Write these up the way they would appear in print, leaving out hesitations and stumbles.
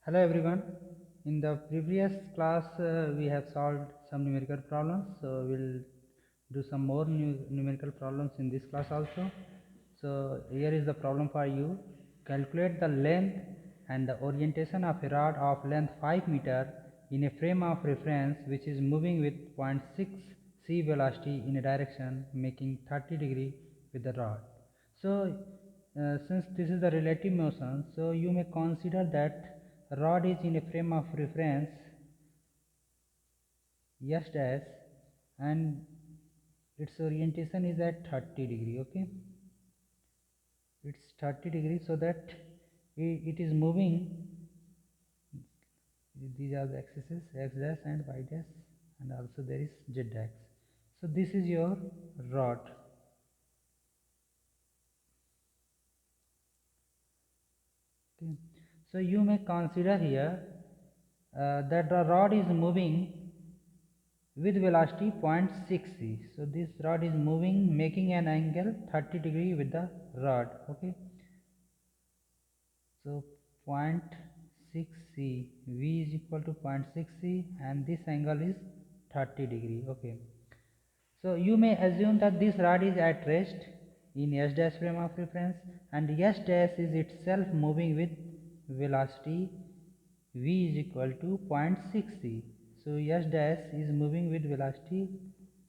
Hello everyone. In the previous class we have solved some numerical problems, so we'll do some more numerical problems in this class also. So here is the problem for you. Calculate the length and the orientation of a rod of length 5 meter in a frame of reference which is moving with 0.6 c velocity in a direction making 30 degree with the rod. So since this is the relative motion, so you may consider that rod is in a frame of reference S dash and its orientation is at 30 degree. Okay, it's 30 degree, so that it is moving. These are the axes x dash and y dash, and also there is z dash. So this is your rod. Okay. So you may consider here that the rod is moving with velocity 0.6 c. So this rod is moving, making an angle 30 degree with the rod. Okay. So 0.6 c, V is equal to 0.6 c, and this angle is 30 degree. Okay. So you may assume that this rod is at rest in S dash frame of reference, and S dash is itself moving with velocity V is equal to 0.6 c. So S dash is moving with velocity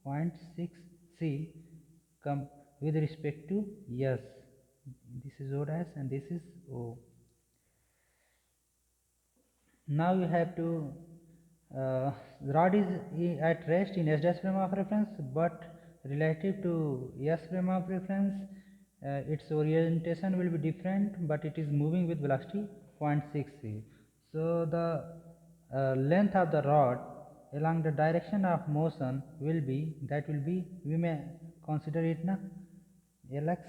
0.6 c with respect to S. This is O dash and this is O. Now you have to rod is at rest in S dash frame of reference, but relative to S frame of reference, its orientation will be different, but it is moving with velocity 0.6 c. So the length of the rod along the direction of motion will be, we may consider it na Lx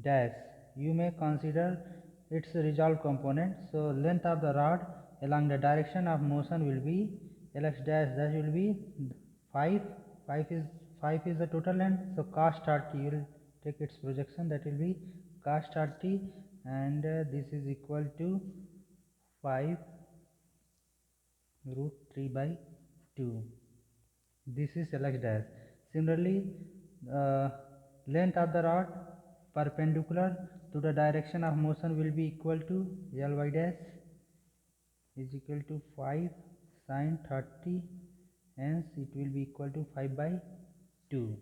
dash. You may consider its resolved component. So length of the rod along the direction of motion will be Lx dash, that will be 5. 5 is the total length. So cos 30, you will take its projection, that will be cos 30, and this is equal to 5 root 3 by 2. This is Lx dash. Similarly, length of the rod perpendicular to the direction of motion will be equal to Ly dash is equal to 5 sin 30, hence it will be equal to 5 by 2.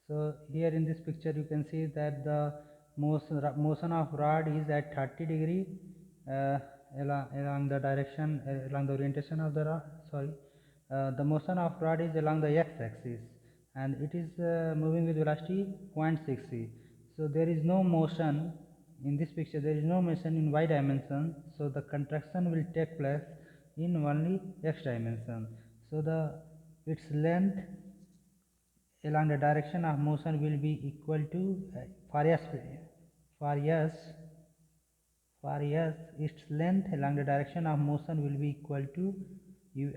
So here in this picture you can see that the motion of rod is at 30 degree along the direction, along the orientation of the rod. The motion of rod is along the x-axis, and it is moving with velocity 0.6 c. So there is no motion in this picture. There is no motion in y dimension. So the contraction will take place in only x dimension. So its length along the direction of motion will be equal to for s its length along the direction of motion will be equal to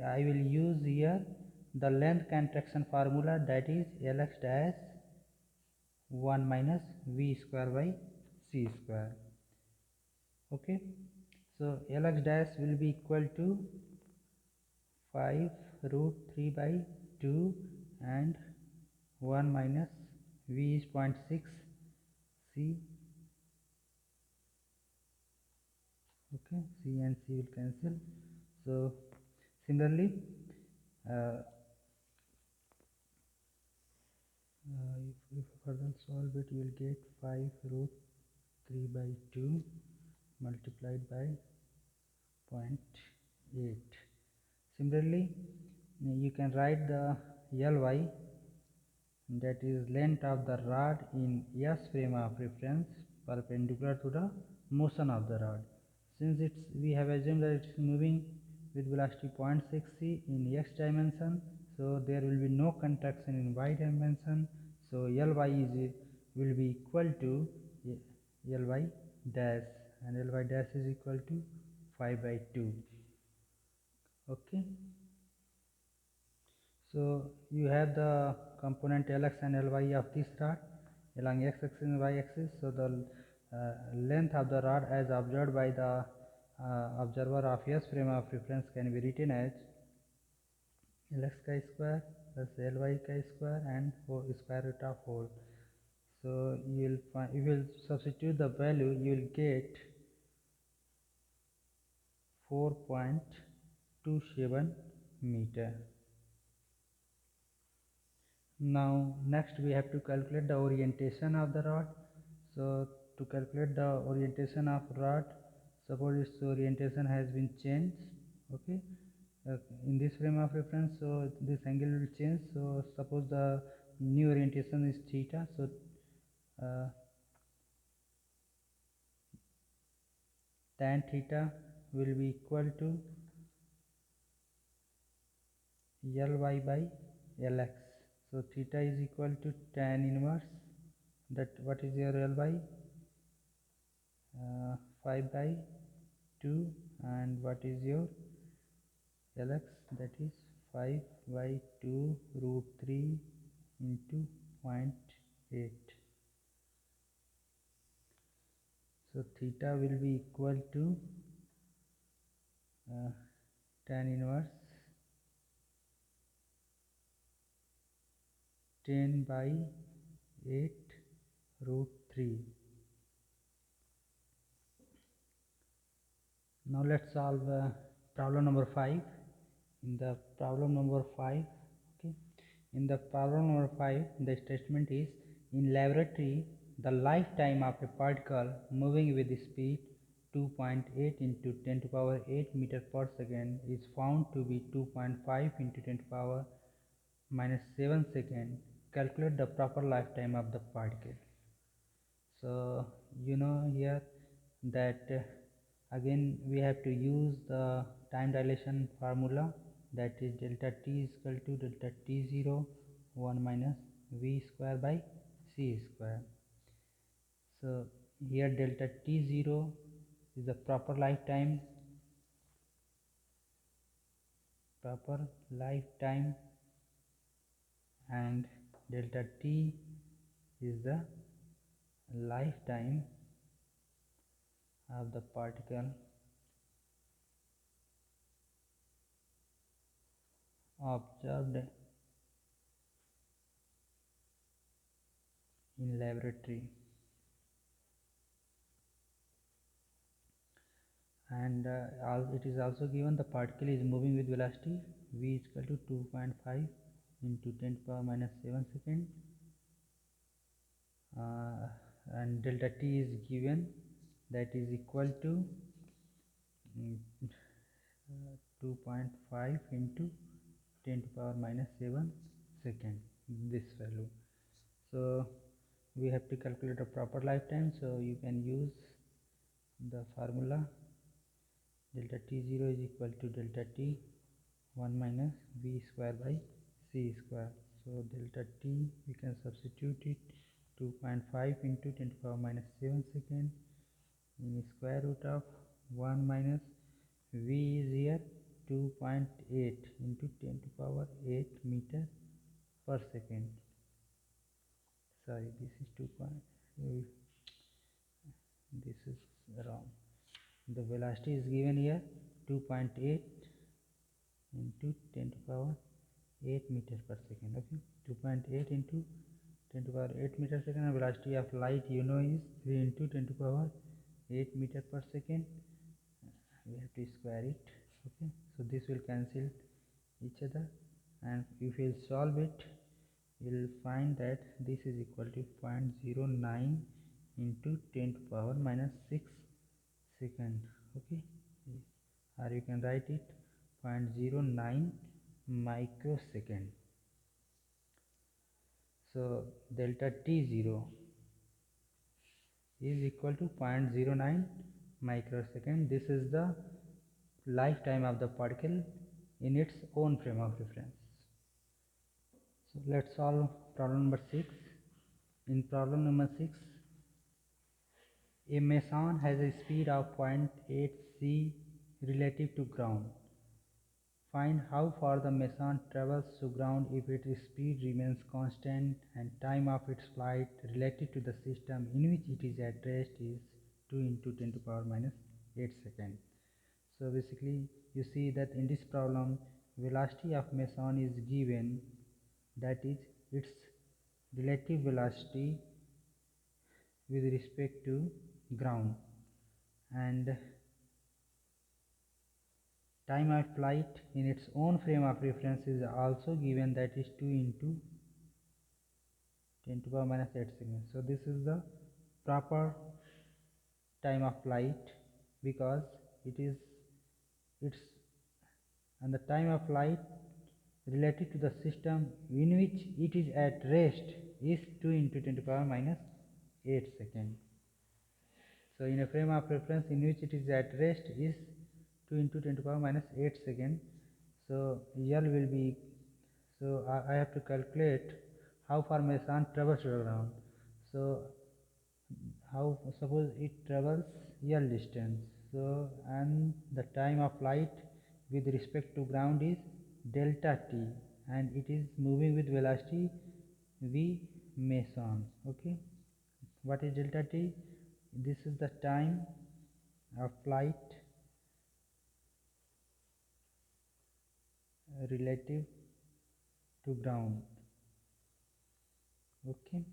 I will use here the length contraction formula, that is Lx dash 1 minus V square by C square. Okay, so Lx dash will be equal to 5 root 3 by 2 and 1 minus V is 0.6 C. Okay, C and C will cancel. So similarly, uh, if further solve it, you will get 5 root 3 by 2 multiplied by 0.8. Similarly, you can write the Ly, that is length of the rod in S frame of reference perpendicular to the motion of the rod. Since we have assumed that it is moving with velocity 0.6 c in x dimension, so there will be no contraction in y dimension. So Ly will be equal to Ly dash, and Ly dash is equal to 5 by 2. Okay. So you have the component Lx and Ly of this rod along x axis and y axis. So the length of the rod as observed by the observer of S frame of reference can be written as Lx chi square plus Ly chi square and whole square root of whole. So you will substitute the value, you will get 4.27 meter. Now next we have to calculate the orientation of the rod. So to calculate the orientation of rod, suppose its orientation has been changed, okay, in this frame of reference, so this angle will change. So suppose the new orientation is theta, so uh, tan theta will be equal to Ly by Lx. So theta is equal to tan inverse, that what is your Ly? 5 by 2, and what is your Lx? That is 5 by 2 root 3 into 0.8. So theta will be equal to tan inverse 10 by 8 root 3. Now let's solve problem number 5. In the problem number 5, okay, in the problem number 5, the statement is, in laboratory the lifetime of a particle moving with speed 2.8 into 10 to power 8 meter per second is found to be 2.5 into 10 to power minus 7 second. Calculate the proper lifetime of the particle. So you know here that again we have to use the time dilation formula, that is delta t is equal to delta t0 1 minus v square by c square. So here delta t0 is the proper lifetime and delta t is the lifetime of the particle observed in laboratory. And it is also given the particle is moving with velocity v is equal to 2.5 into 10 to power minus 7 second, and delta t is given, that is equal to 2.5 into 10 to power minus 7 second, this value. So we have to calculate a proper lifetime, so you can use the formula delta t0 is equal to delta t 1 minus v square by c square. So delta t we can substitute it 2.5 into 10 to the power minus 7 second in square root of 1 minus v is here 2.8 into 10 to the power 8 meter per second. Sorry, this is 2. This is wrong. The velocity is given here 2.8 into 10 to the power 8 meter per second. Okay, 2.8 into 10 to the power 8 meter per second, and velocity of light you know is 3 into 10 to the power 8 meter per second. We have to square it. Okay, so this will cancel each other, and if you will solve it, you will find that this is equal to 0.09 into 10 to the power minus 6 second. Okay, or you can write it 0.09 microsecond. So delta t0 is equal to 0.09 microsecond. This is the lifetime of the particle in its own frame of reference. So let's solve problem number 6. In problem number 6, a meson has a speed of 0.8 c relative to ground. Find how far the meson travels to ground if its speed remains constant and time of its flight relative to the system in which it is at rest is 2 into 10 to the power minus 8 seconds. So basically you see that in this problem velocity of meson is given, that is its relative velocity with respect to ground, and time of flight in its own frame of reference is also given, that is 2 into 10 to the power minus 8 seconds. So this is the proper time of flight, because it is its and the time of flight related to the system in which it is at rest is 2 into 10 to the power minus 8 seconds. So in a frame of reference in which it is at rest is 2 into 10 to the power minus 8 seconds. So L will be, so I have to calculate how far meson travels to the ground. So how, suppose it travels L distance, so and the time of flight with respect to ground is delta t, and it is moving with velocity v meson. Okay, what is delta t? This is the time of flight relative to ground. Okay,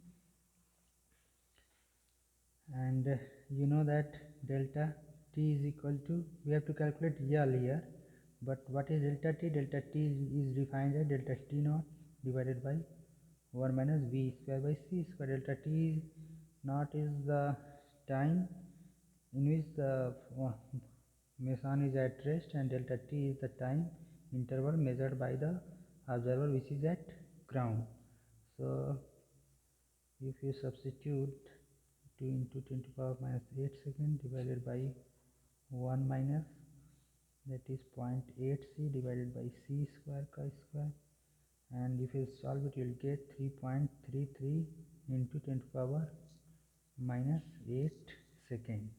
and you know that delta t is equal to, we have to calculate L here, but what is delta t? Delta t is defined as delta t naught divided by 1 minus v square by c square. Delta t naught is the time in which the meson is at rest, and delta t is the time interval measured by the observer which is at ground. So if you substitute 2 into 10 to the power minus 8 second divided by 1 minus, that is 0.8 c divided by c square chi square, and if you solve it you will get 3.33 into 10 to the power minus 8 second.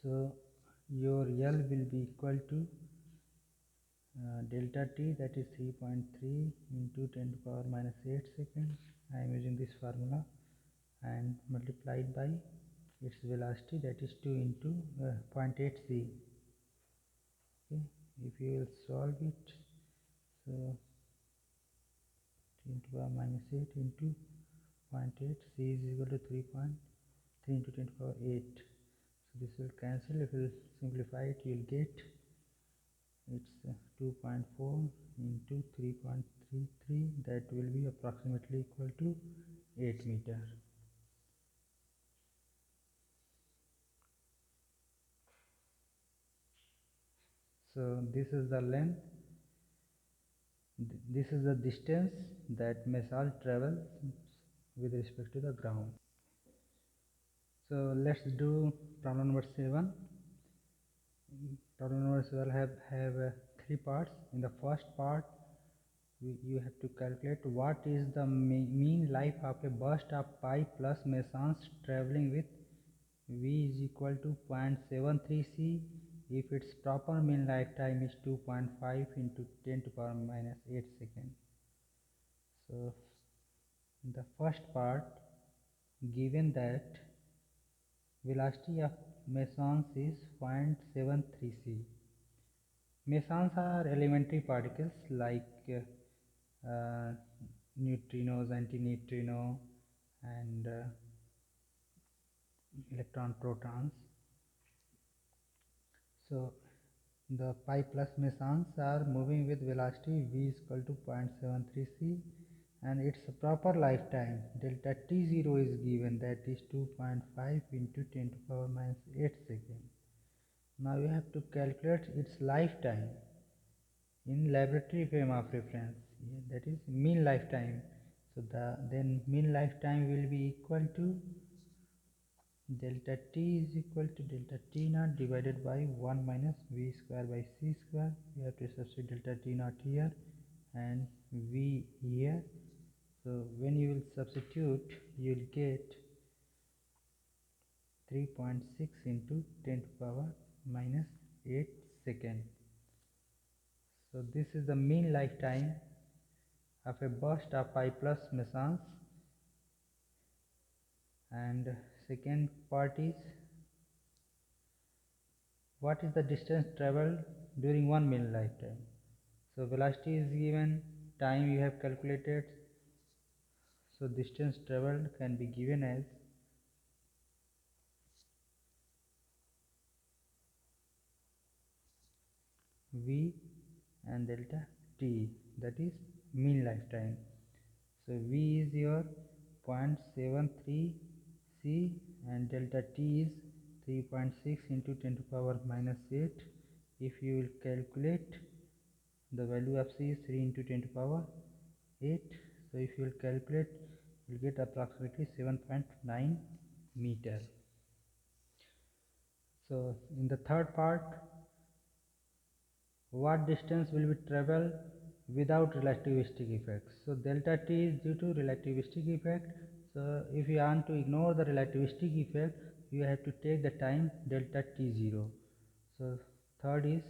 So your L will be equal to delta t, that is 3.3 into 10 to the power minus 8 seconds. I am using this formula, and multiplied by its velocity, that is 2 into 0.8 c. Okay, if you will solve it, so 10 to the power minus 8 into 0.8, c is equal to 3.3 into 10 to the power 8. So this will cancel. If you will simplify it, you will get it's 2.4 into 3.33, that will be approximately equal to 8 meter. So this is the length, this is the distance that meson travels with respect to the ground. So let's do problem number 7. Problem number 7 have 3 parts. In the first part you have to calculate what is the mean life of a burst of pi plus mesons traveling with v is equal to 0.73 c if its proper mean lifetime is 2.5 into 10 to the power minus 8 seconds. So in the first part, given that velocity of mesons is 0.73 c. Mesons are elementary particles like neutrinos, antineutrino, and electron protons. So the pi plus mesons are moving with velocity v is equal to 0.73 c, and its proper lifetime delta t0 is given, that is 2.5 into 10 to the power minus 8 seconds. Now you have to calculate its lifetime in laboratory frame of reference, that is mean lifetime. So then mean lifetime will be equal to delta t is equal to delta t naught divided by 1 minus v square by c square. We have to substitute delta t naught here and v here. So when you will substitute, you will get 3.6 into 10 to the power minus 8 second. So this is the mean lifetime of a burst of pi plus mesons, And second part is, what is the distance traveled during 1 minute lifetime? So velocity is given, time you have calculated, so distance traveled can be given as v and delta t, that is mean lifetime. So v is your 0.73 c and delta t is 3.6 into 10 to power minus 8. If you will calculate, the value of c is 3 into 10 to power 8. So if you will calculate, you will get approximately 7.9 meter. So in the third part, what distance will be traveled without relativistic effect? So delta t is due to relativistic effect. So if you want to ignore the relativistic effect, you have to take the time delta t0. So third is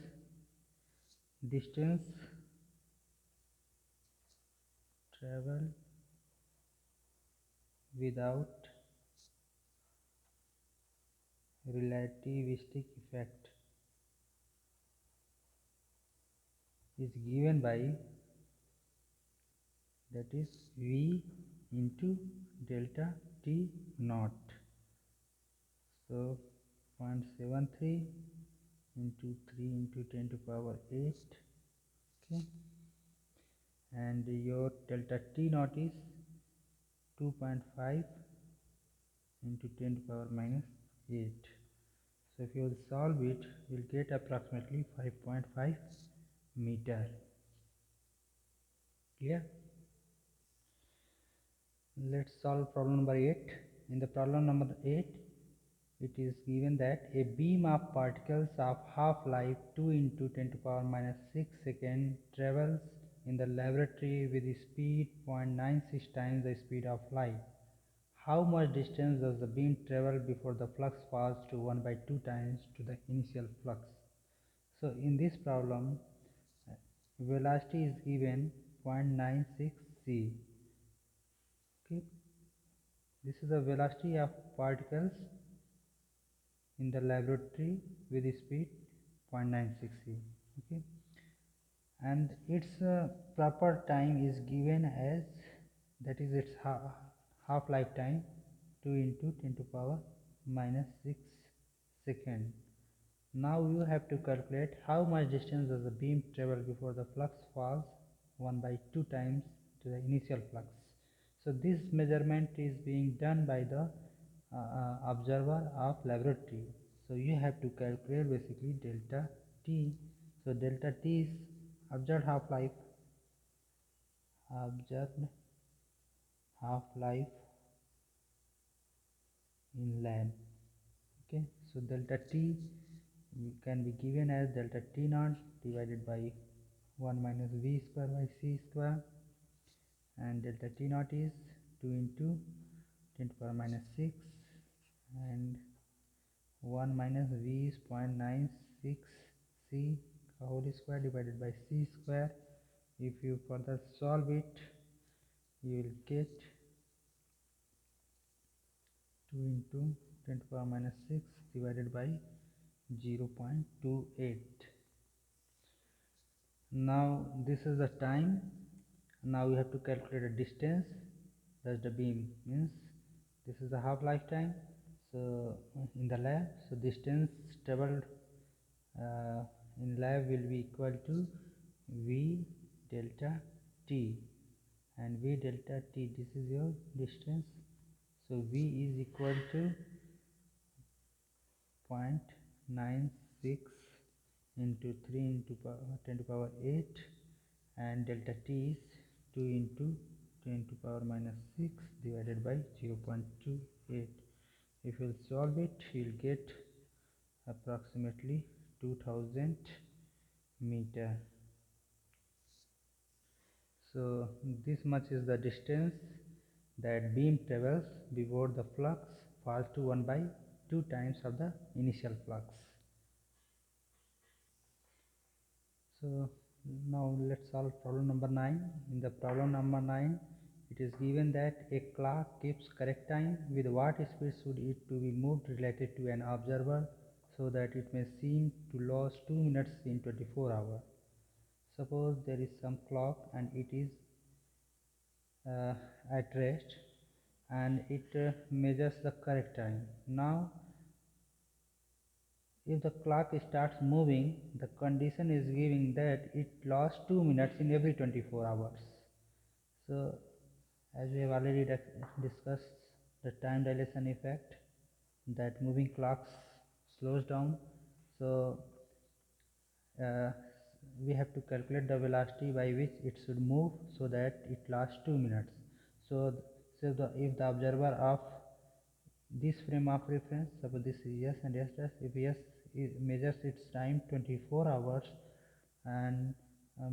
distance traveled without relativistic effect is given by, that is v into delta t naught. So 0.73 into 3 into 10 to power 8, okay, and your delta t naught is 2.5 into 10 to power minus 8. So if you will solve it, you will get approximately 5.5 meter. Clear? Let's solve problem number 8. In the problem number 8, it is given that a beam of particles of half-life 2 into 10 to power minus 6 second travels in the laboratory with a speed 0.96 times the speed of light. How much distance does the beam travel before the flux falls to 1 by 2 times to the initial flux? So in this problem, velocity is given 0.96 c. Okay, this is the velocity of particles in the laboratory with speed 0.96 c. Okay, and its proper time is given as, that is its half lifetime 2 into 10 to power minus 6 second. Now you have to calculate how much distance does the beam travel before the flux falls 1 by 2 times to the initial flux. So this measurement is being done by the observer of laboratory. So you have to calculate basically delta t. So delta t is observed half-life in lab. Okay, so delta t can be given as delta t naught divided by 1 minus v square by c square, and delta t naught is 2 into 10 to the power minus 6 and 1 minus v is 0.96 c whole square divided by c square. If you further solve it, you will get 2 into 10 to the power minus 6 divided by 0.28. Now this is the time. Now we have to calculate a distance, that's the beam, means this is the half lifetime. So in the lab, so distance traveled in lab will be equal to v delta t, and v delta t, this is your distance. So v is equal to 0.96 into 3 into 10 to power 8, and delta t is 2 into 10 to power minus 6 divided by 0.28. If you will solve it, you will get approximately 2000 meter. So this much is the distance that beam travels before the flux falls to 1 by 2 times of the initial flux. So now let's solve problem number 9. In the problem number 9, it is given that a clock keeps correct time with what speed should it to be moved related to an observer so that it may seem to lose 2 minutes in 24 hours. Suppose there is some clock and it is at rest and it measures the correct time. Now if the clock starts moving, the condition is giving that it lost 2 minutes in every 24 hours. So as we have already discussed the time dilation effect, that moving clocks slows down. So uh, we have to calculate the velocity by which it should move so that it lasts 2 minutes. So, if the observer of this frame of reference, suppose this is yes and yes dash, if yes it measures its time 24 hours and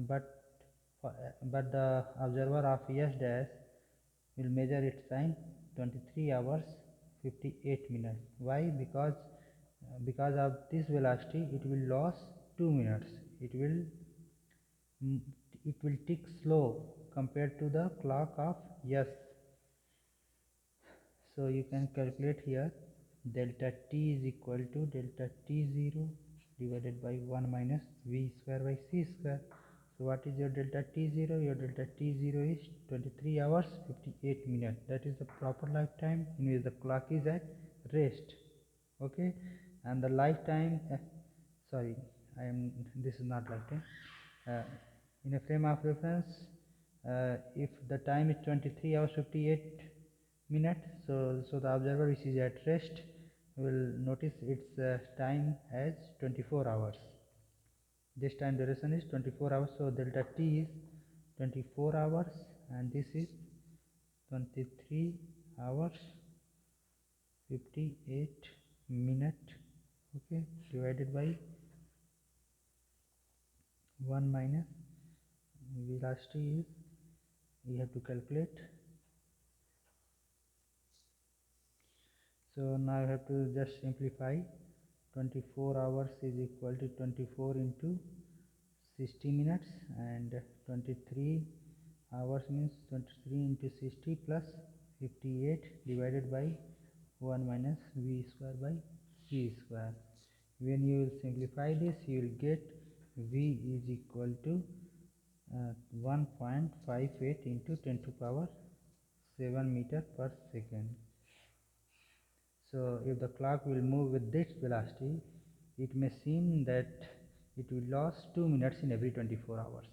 but the observer of yes dash will measure its time 23 hours 58 minutes. Why? Because of this velocity it will lose 2 minutes. Mm, it will tick slow compared to the clock of yes. So you can calculate here delta t is equal to delta t0 divided by 1 minus v square by c square. So what is your delta t0? Your delta t0 is 23 hours 58 minutes. That is the proper lifetime in which the clock is at rest. Okay, and the lifetime sorry, this is not lifetime. In a frame of reference, if the time is 23 hours 58 minutes, so the observer which is at rest will notice its time as 24 hours. This time duration is 24 hours, so delta t is 24 hours and this is 23 hours 58 minute, okay, divided by 1 minus velocity is, we have to calculate. So now I have to just simplify. 24 hours is equal to 24 into 60 minutes and 23 hours means 23 into 60 plus 58 divided by 1 minus v square by c square. When you will simplify this, you will get v is equal to 1.58 into 10 to power 7 meter per second. So if the clock will move with this velocity, it may seem that it will lose 2 minutes in every 24 hours.